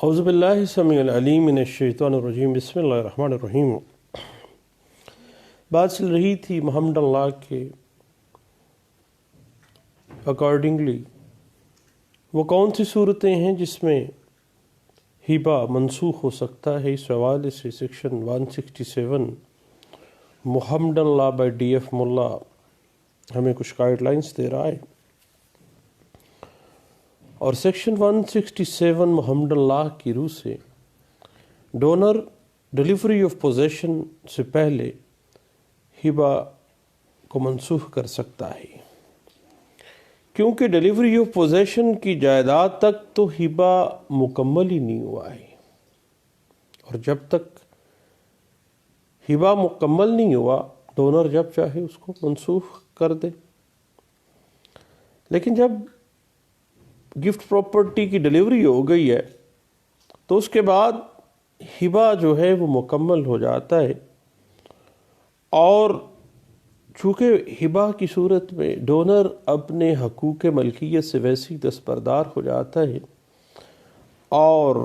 اعوذ باللہ السمیع العلیم من الشیطان الرجیم بسم اللہ الرحمن الرحیم۔ بات چل رہی تھی محمد اللہ کے اکارڈنگلی وہ کون سی صورتیں ہیں جس میں ہبہ منسوخ ہو سکتا ہے۔ اس حوالے سے section 167 Muhammadan law by D F Mulla ہمیں کچھ گائیڈ لائنس دے رہا ہے، اور سیکشن 167 محمد اللہ کی روح سے ڈونر ڈیلیوری آف پوزیشن سے پہلے ہبہ کو منسوخ کر سکتا ہے، کیونکہ ڈیلیوری آف پوزیشن کی جائیداد تک تو ہبہ مکمل ہی نہیں ہوا ہے، اور جب تک ہبہ مکمل نہیں ہوا ڈونر جب چاہے اس کو منسوخ کر دے۔ لیکن جب گفٹ پراپرٹی کی ڈیلیوری ہو گئی ہے تو اس کے بعد ہبہ جو ہے وہ مکمل ہو جاتا ہے، اور چونکہ ہبہ کی صورت میں ڈونر اپنے حقوق ملکیت سے ویسے ہی دستبردار ہو جاتا ہے، اور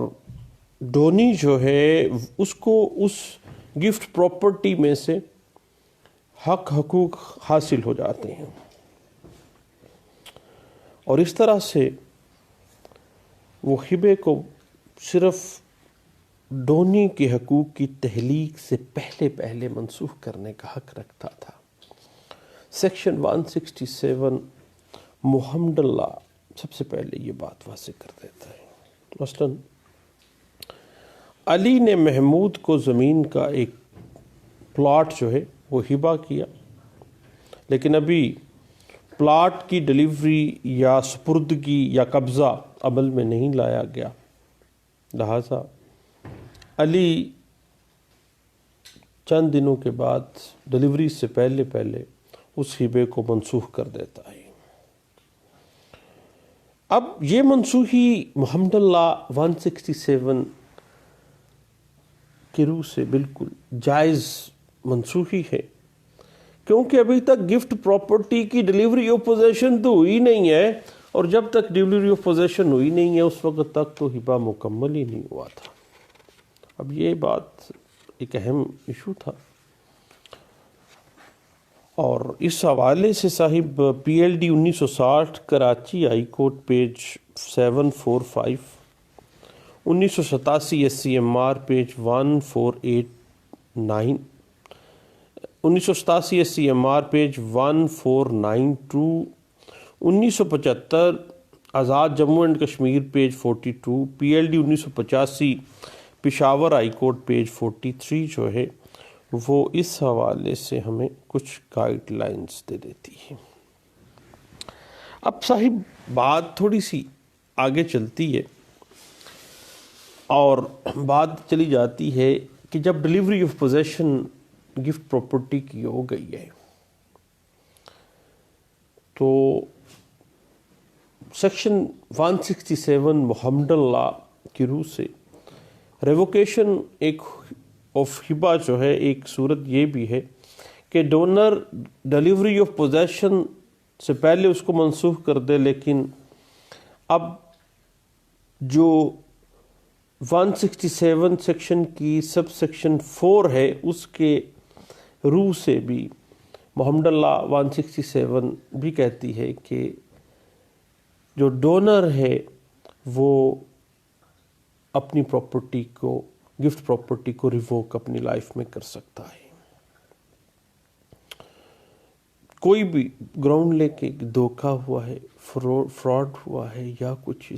ڈونی جو ہے اس کو اس گفٹ پراپرٹی میں سے حقوق حاصل ہو جاتے ہیں، اور اس طرح سے وہ ہبے کو صرف ڈونی کے حقوق کی تحلیق سے پہلے منسوخ کرنے کا حق رکھتا تھا۔ سیکشن 167 محمد اللہ سب سے پہلے یہ بات واضح کر دیتا ہے۔ مثلا علی نے محمود کو زمین کا ایک پلاٹ جو ہے وہ ہبہ کیا، لیکن ابھی پلاٹ کی ڈیلیوری یا سپردگی یا قبضہ عمل میں نہیں لایا گیا، لہٰذا علی چند دنوں کے بعد ڈیلیوری سے پہلے اس ہبے کو منسوخ کر دیتا ہے۔ اب یہ منسوخی محمد اللہ 167 کی روح سے بالکل جائز منسوخی ہے، کیونکہ ابھی تک گفٹ پراپرٹی کی ڈیلیوری آف پوزیشن تو ہوئی نہیں ہے، اور جب تک ڈیلیوری آف پوزیشن ہوئی نہیں ہے اس وقت تک تو ہبہ مکمل ہی نہیں ہوا تھا۔ اب یہ بات ایک اہم ایشو تھا، اور اس حوالے سے صاحب P L D 1960 Karachi high court page 745، 1987 S C M R page 1489، 1987 S C M R page 1492، 1975 Azad Jammu and Kashmir page 42، P L D 1985 Peshawar high court page 43 جو ہے وہ اس حوالے سے ہمیں کچھ گائیڈ لائنز دے دیتی ہے۔ اب صاحب بات تھوڑی سی آگے چلتی ہے، اور بات چلی جاتی ہے کہ جب delivery of position gift property کی ہو گئی ہے تو سیکشن 167 محمد اللہ کی روح سے ریووکیشن ایک آف ہبہ جو ہے، ایک صورت یہ بھی ہے کہ ڈونر ڈیلیوری آف پوزیشن سے پہلے اس کو منسوخ کر دے، لیکن اب جو 167 سیکشن کی سب سیکشن 4 ہے اس کے روح سے بھی محمد اللہ 167 بھی کہتی ہے کہ جو ڈونر ہے وہ اپنی پراپرٹی کو، گفٹ پراپرٹی کو ریووک اپنی لائف میں کر سکتا ہے۔ کوئی بھی گراؤنڈ لے کے دھوکہ ہوا ہے، فراڈ ہوا ہے، یا کچھ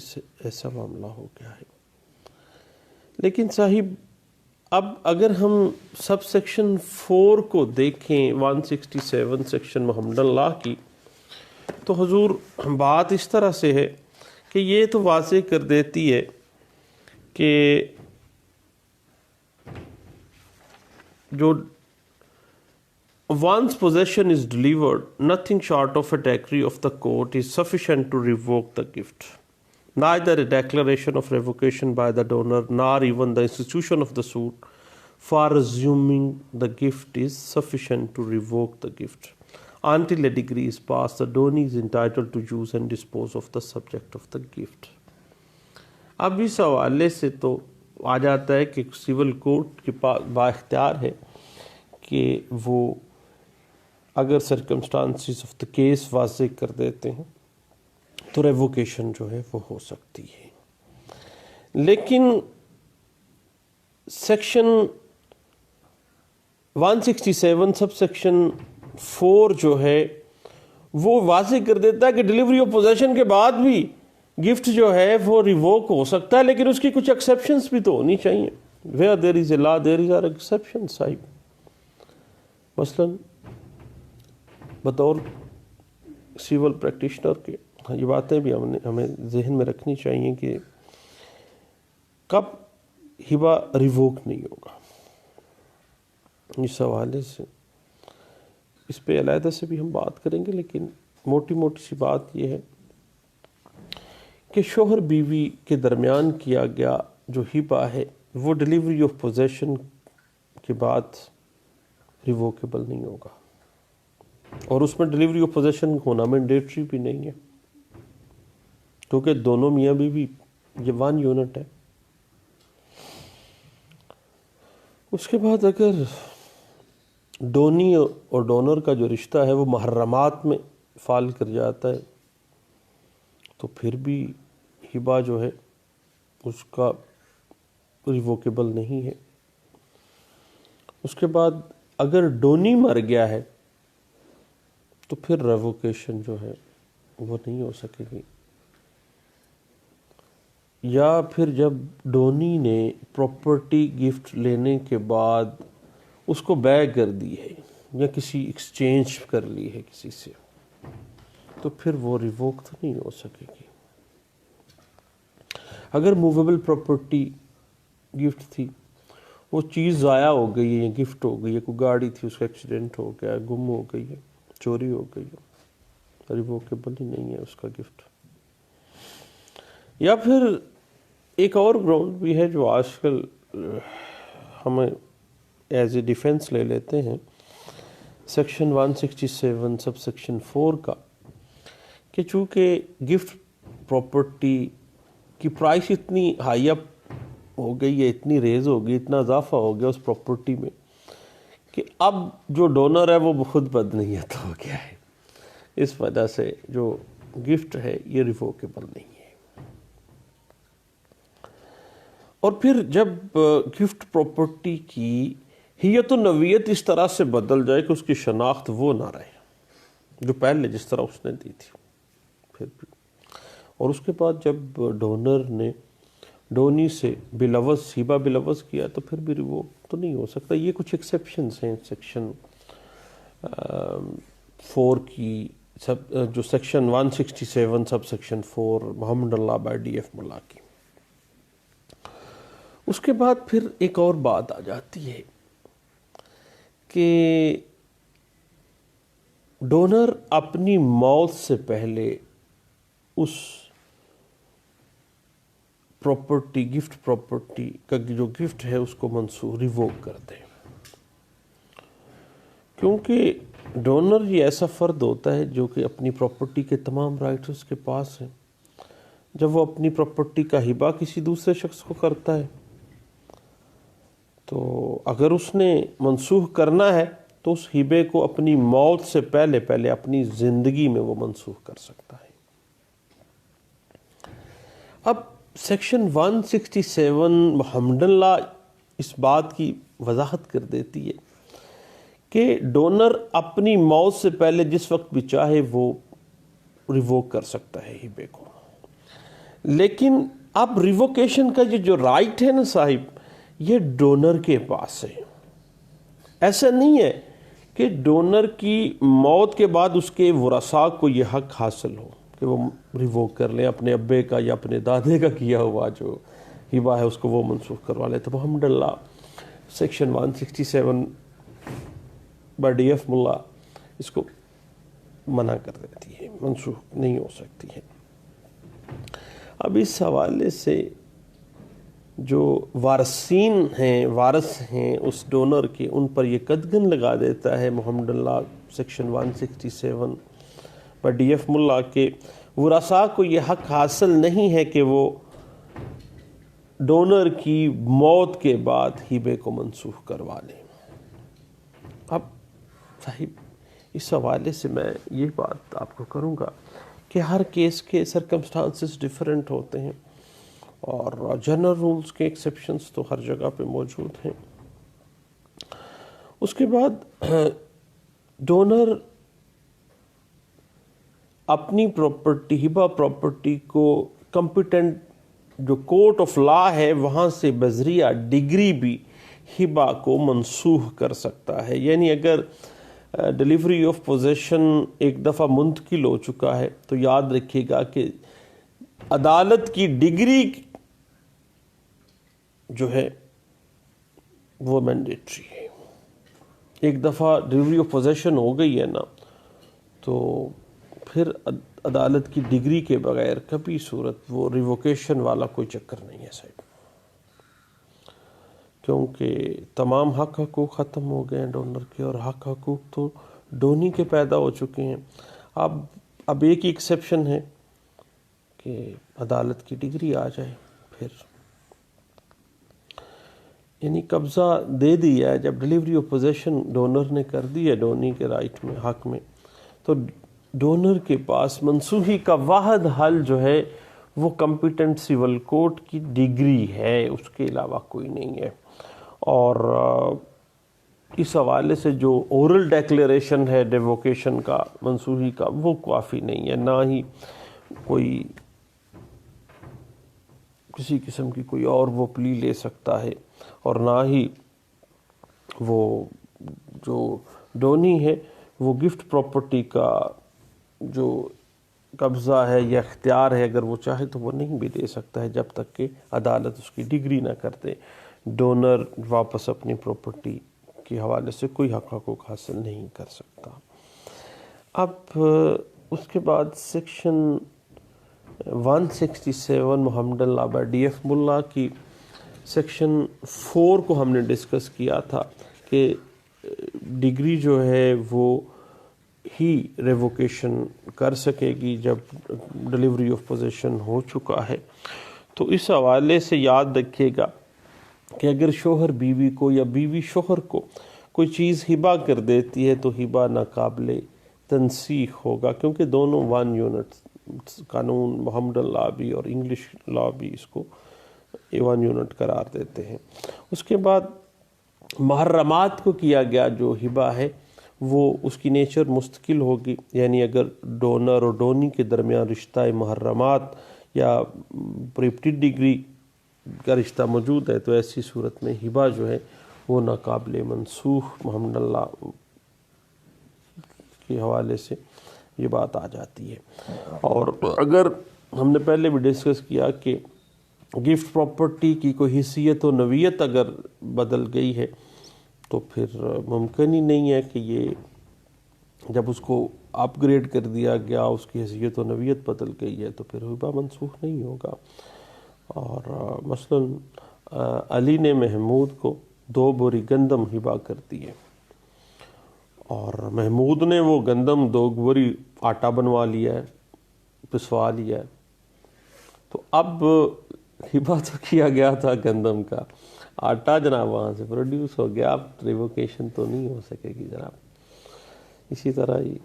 ایسا معاملہ ہو گیا ہے، لیکن صاحب اب اگر ہم سب سیکشن 4 کو دیکھیں 167 سیکشن محمد اللہ کی، تو حضور بات اس طرح سے ہے کہ یہ تو واضح کر دیتی ہے کہ جو once possession is delivered, nothing short of a decree of the court is sufficient to revoke the gift. Neither a declaration of revocation by the donor nor even the institution of the suit for assuming the gift is sufficient to revoke the gift. Until a decree is passed, the donee is entitled to use and dispose of the subject of the gift. اب اس حوالے سے تو آ جاتا ہے کہ civil court کے پاس بااختیار ہے کہ وہ اگر سرکمسٹانسز آف دا کیس واضح کر دیتے ہیں تو ریووکیشن جو ہے وہ ہو سکتی ہے. لیکن سیکشن 167 سب سیکشن 4 جو ہے وہ واضح کر دیتا ہے کہ ڈیلیوری آف پوزیشن کے بعد بھی گفٹ جو ہے وہ ریووک ہو سکتا ہے، لیکن اس کی کچھ ایکسیپشنز بھی تو ہونی چاہیے. Where there is a law there is are exception صاحب. مثلاً بطور سیول پریکٹیشنر کے یہ باتیں بھی ہمیں ذہن میں رکھنی چاہیے کہ کب ہبہ ریووک نہیں ہوگا. اس حوالے سے اس پہ علیحدہ سے بھی ہم بات کریں گے، لیکن موٹی موٹی سی بات یہ ہے کہ شوہر بیوی کے درمیان کیا گیا جو ہبہ ہے وہ ڈیلیوری آف پوزیشن کے بعد ریووکیبل نہیں ہوگا، اور اس میں ڈیلیوری آف پوزیشن ہونا مینڈیٹری بھی نہیں ہے، کیونکہ دونوں میاں بیوی یہ 1 یونٹ ہے. اس کے بعد اگر ڈونی اور ڈونر کا جو رشتہ ہے وہ محرمات میں فال کر جاتا ہے تو پھر بھی ہبہ جو ہے اس کا ریووکیبل نہیں ہے. اس کے بعد اگر ڈونی مر گیا ہے تو پھر ریووکیشن جو ہے وہ نہیں ہو سکے گی. یا پھر جب ڈونی نے پراپرٹی گفٹ لینے کے بعد اس کو بے کر دی ہے یا کسی ایکسچینج کر لی ہے کسی سے تو پھر وہ ریووک تو نہیں ہو سکے گی. اگر موویبل پراپرٹی گفٹ تھی، وہ چیز ضائع ہو گئی ہے یا گفٹ ہو گئی ہے، کوئی گاڑی تھی اس کا ایکسیڈنٹ ہو گیا، گم ہو گئی ہے، چوری ہو گئی ہے، ریووکیبل ہی نہیں ہے اس کا گفٹ. یا پھر ایک اور گراؤنڈ بھی ہے جو آج کل ہمیں ایز اے ڈیفینس لے لیتے ہیں سیکشن 167 سب سیکشن 4 کا، کہ چونکہ گفٹ پراپرٹی کی پرائس اتنی ہائی اپ ہو گئی ہے، اتنی ریز ہو گئی، اتنا اضافہ ہو گیا اس پراپرٹی میں کہ اب جو ڈونر ہے وہ خود بد نیت ہو گیا ہے. اس وجہ سے جو گفٹ ہے یہ ریووکیبل نہیں ہے. اور پھر جب گفٹ پراپرٹی کی ہیت و نوعیت اس طرح سے بدل جائے کہ اس کی شناخت وہ نہ رہے جو پہلے جس طرح اس نے دی تھی پھر بھی، اور اس کے بعد جب ڈونر نے ڈونی سے بلوث ہبہ بلوث کیا تو پھر بھی ریووک تو نہیں ہو سکتا. یہ کچھ ایکسیپشنز ہیں سیکشن 4 کی، جو سیکشن 167 سب section 4 Muhammadan law by D F Mulla کی. اس کے بعد پھر ایک اور بات آ جاتی ہے کہ ڈونر اپنی موت سے پہلے اس پراپرٹی گفٹ پراپرٹی کا جو گفٹ ہے اس کو منسوخ ریووک کر دے، کیونکہ ڈونر یہ ایسا فرد ہوتا ہے جو کہ اپنی پراپرٹی کے تمام رائٹس اس کے پاس ہیں. جب وہ اپنی پراپرٹی کا ہبہ کسی دوسرے شخص کو کرتا ہے تو اگر اس نے منسوخ کرنا ہے تو اس ہبے کو اپنی موت سے پہلے اپنی زندگی میں وہ منسوخ کر سکتا ہے. اب سیکشن 167 محمدن لا اس بات کی وضاحت کر دیتی ہے کہ ڈونر اپنی موت سے پہلے جس وقت بھی چاہے وہ ریووک کر سکتا ہے ہبے کو. لیکن اب ریووکیشن کا یہ جو رائٹ ہے نا صاحب، یہ ڈونر کے پاس ہے. ایسا نہیں ہے کہ ڈونر کی موت کے بعد اس کے ورثاء کو یہ حق حاصل ہو کہ وہ ریووک کر لیں، اپنے ابے کا یا اپنے دادے کا کیا ہوا جو ہبہ ہے اس کو وہ منسوخ کروا لیں. تو محمد اللہ سیکشن 167 بائی ڈی ایف ملا اس کو منع کر دیتی ہے، منسوخ نہیں ہو سکتی ہے. اب اس حوالے سے جو وارثین ہیں، وارث ہیں اس ڈونر کے، ان پر یہ قدغن لگا دیتا ہے محمد اللہ سیکشن 167 پر ڈی ایف ملا کے ورثاء کو یہ حق حاصل نہیں ہے کہ وہ ڈونر کی موت کے بعد ہبے کو منسوخ کروا لیں۔ اب صاحب اس حوالے سے میں یہ بات آپ کو کروں گا کہ ہر کیس کے سرکمسٹانسز ڈیفرنٹ ہوتے ہیں، اور جنرل رولز کے ایکسیپشنز تو ہر جگہ پہ موجود ہیں۔ اس کے بعد ڈونر اپنی پراپرٹی، ہبہ پراپرٹی کو کمپیٹنٹ جو کورٹ آف لا ہے وہاں سے بذریعہ ڈگری بھی ہبہ کو منسوخ کر سکتا ہے۔ یعنی اگر ڈیلیوری آف پوزیشن ایک دفعہ منتقل ہو چکا ہے تو یاد رکھیے گا کہ عدالت کی ڈگری جو ہے وہ مینڈیٹری ہے۔ ایک دفعہ ڈیلیوری آف پوزیشن ہو گئی ہے نا، تو پھر عدالت کی ڈگری کے بغیر کبھی صورت وہ ریووکیشن والا کوئی چکر نہیں ہے صاحب، کیونکہ تمام حق حقوق ختم ہو گئے ہیں ڈونر کے، اور حق حقوق تو ڈونی کے پیدا ہو چکے ہیں۔ اب ایک ہی ایکسیپشن ہے کہ عدالت کی ڈگری آ جائے، پھر یعنی قبضہ دے دیا ہے۔ جب ڈیلیوری آف پوزیشن ڈونر نے کر دی ہے ڈونی کے رائٹ میں، حق میں، تو ڈونر کے پاس منسوخی کا واحد حل جو ہے وہ کمپیٹنٹ سول کورٹ کی ڈگری ہے، اس کے علاوہ کوئی نہیں ہے۔ اور اس حوالے سے جو اورل ڈیکلیریشن ہے ڈیووکیشن کا، منسوخی کا، وہ کافی نہیں ہے، نہ ہی کوئی کسی قسم کی کوئی اور وہ پلی لے سکتا ہے، اور نہ ہی وہ جو ڈونی ہے وہ گفٹ پراپرٹی کا جو قبضہ ہے یا اختیار ہے، اگر وہ چاہے تو وہ نہیں بھی دے سکتا ہے جب تک کہ عدالت اس کی ڈگری نہ کر دے۔ ڈونر واپس اپنی پراپرٹی کے حوالے سے کوئی حق حقوق حاصل نہیں کر سکتا۔ اب اس کے بعد section 167 Muhammadan law by D F Mulla کی سیکشن 4 کو ہم نے ڈسکس کیا تھا کہ ڈگری جو ہے وہ ہی ریووکیشن کر سکے گی جب ڈیلیوری آف پوزیشن ہو چکا ہے۔ تو اس حوالے سے یاد رکھیے گا کہ اگر شوہر بیوی کو یا بیوی شوہر کو کوئی چیز ہبہ کر دیتی ہے تو ہبہ ناقابل تنسیخ ہوگا، کیونکہ دونوں 1 یونٹ، قانون محمد لا بھی اور انگلش لا بھی اس کو 1 یونٹ قرار دیتے ہیں۔ اس کے بعد محرمات کو کیا گیا جو ہبہ ہے وہ اس کی نیچر مستقل ہوگی، یعنی اگر ڈونر اور ڈونی کے درمیان رشتہ محرمات یا پریپٹی ڈگری کا رشتہ موجود ہے تو ایسی صورت میں ہبہ جو ہے وہ ناقابل منسوخ محمد اللہ کے حوالے سے یہ بات آ جاتی ہے۔ اور اگر ہم نے پہلے بھی ڈسکس کیا کہ گفٹ پراپرٹی کی کوئی حیثیت و نوعیت اگر بدل گئی ہے تو پھر ممکن ہی نہیں ہے کہ یہ جب اس کو اپ گریڈ کر دیا گیا، اس کی حیثیت و نوعیت بدل گئی ہے تو پھر ہبہ منسوخ نہیں ہوگا۔ اور مثلا علی نے محمود کو 2 بوری گندم ہبہ کر دی ہے، اور محمود نے وہ گندم 2 بوری آٹا بنوا لیا ہے، پسوا لیا ہے، تو اب ہبہ تو کیا گیا تھا گندم کا، آٹا جناب وہاں سے پروڈیوس ہو گیا، اب ریووکیشن تو نہیں ہو سکے گی جناب۔ اسی طرح ہی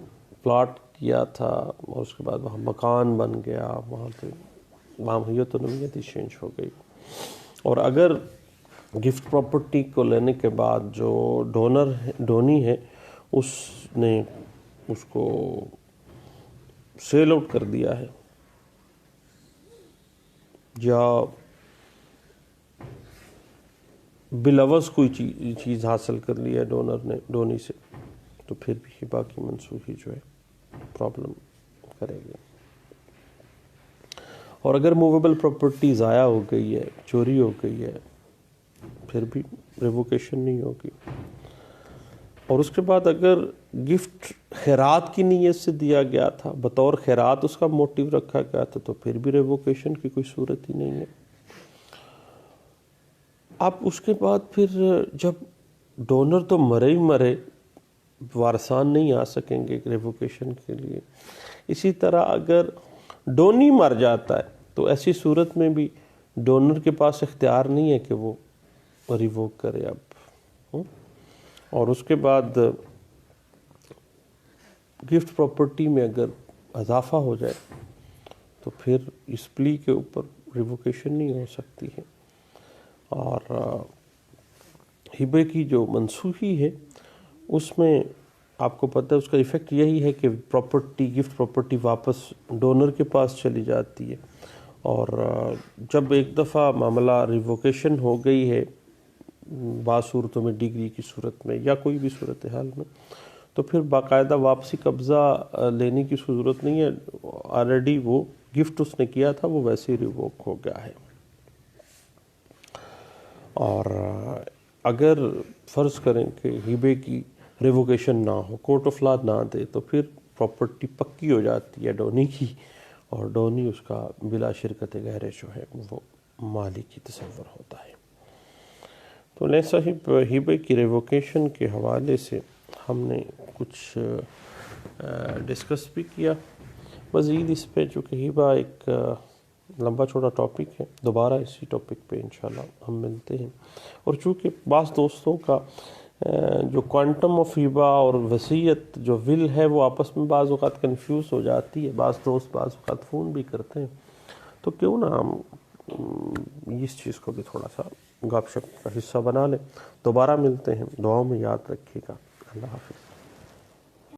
پلاٹ کیا تھا اور اس کے بعد وہاں مکان بن گیا، وہاں پہ ماہیت و نوعیت ہی چینج ہو گئی۔ اور اگر گفٹ پراپرٹی کو لینے کے بعد جو ڈونی ہے اس نے اس کو سیل آؤٹ کر دیا ہے یا بلوث کوئی چیز حاصل کر لی ہے ڈونر نے ڈونی سے، تو پھر بھی ہبہ کی منسوخی جو ہے پرابلم کرے گی۔ اور اگر موویبل پراپرٹی ضائع ہو گئی ہے، چوری ہو گئی ہے، پھر بھی ریووکیشن نہیں ہوگی۔ اور اس کے بعد اگر گفٹ خیرات کی نیت سے دیا گیا تھا، بطور خیرات اس کا موٹیو رکھا گیا تھا، تو پھر بھی ریووکیشن کی کوئی صورت ہی نہیں ہے۔ اب اس کے بعد پھر جب ڈونر تو مرے ہی مرے، وارثان نہیں آ سکیں گے ریووکیشن کے لیے۔ اسی طرح اگر ڈونی مر جاتا ہے تو ایسی صورت میں بھی ڈونر کے پاس اختیار نہیں ہے کہ وہ ریووک کرے اب. اور اس کے بعد گفٹ پراپرٹی میں اگر اضافہ ہو جائے تو پھر اس پلی کے اوپر ریووکیشن نہیں ہو سکتی ہے. اور ہبے کی جو منسوخی ہے اس میں آپ کو پتہ ہے اس کا ایفیکٹ یہی ہے کہ پراپرٹی گفٹ پراپرٹی واپس ڈونر کے پاس چلی جاتی ہے. اور جب ایک دفعہ معاملہ ریووکیشن ہو گئی ہے بعض صورتوں میں ڈگری کی صورت میں یا کوئی بھی صورتحال میں تو پھر باقاعدہ واپسی قبضہ لینے کی ضرورت نہیں ہے. آلریڈی وہ گفٹ اس نے کیا تھا وہ ویسے ہی ریووک ہو گیا ہے. اور اگر فرض کریں کہ ہبے کی ریووکیشن نہ ہو کورٹ آف لا نہ دے تو پھر پراپرٹی پکی ہو جاتی ہے ڈونی کی اور ڈونی اس کا بلا شرکت گہرے جو ہے وہ مالک کی تصور ہوتا ہے. تو لے صاحب ہبے کی ریووکیشن کے حوالے سے ہم نے کچھ ڈسکس بھی کیا. مزید اس پہ چونکہ ہبہ ایک لمبا چھوٹا ٹاپک ہے دوبارہ اسی ٹاپک پہ انشاءاللہ ہم ملتے ہیں. اور چونکہ بعض دوستوں کا جو کوانٹم آف ہبہ اور وصیت جو ول ہے وہ آپس میں بعض اوقات کنفیوز ہو جاتی ہے. بعض دوست بعض اوقات فون بھی کرتے ہیں تو کیوں نہ ہم اس چیز کو بھی تھوڑا سا گپ شپ کا حصہ بنا لیں. دوبارہ ملتے ہیں. دعاؤں میں یاد رکھیے گا. اللہ حافظ.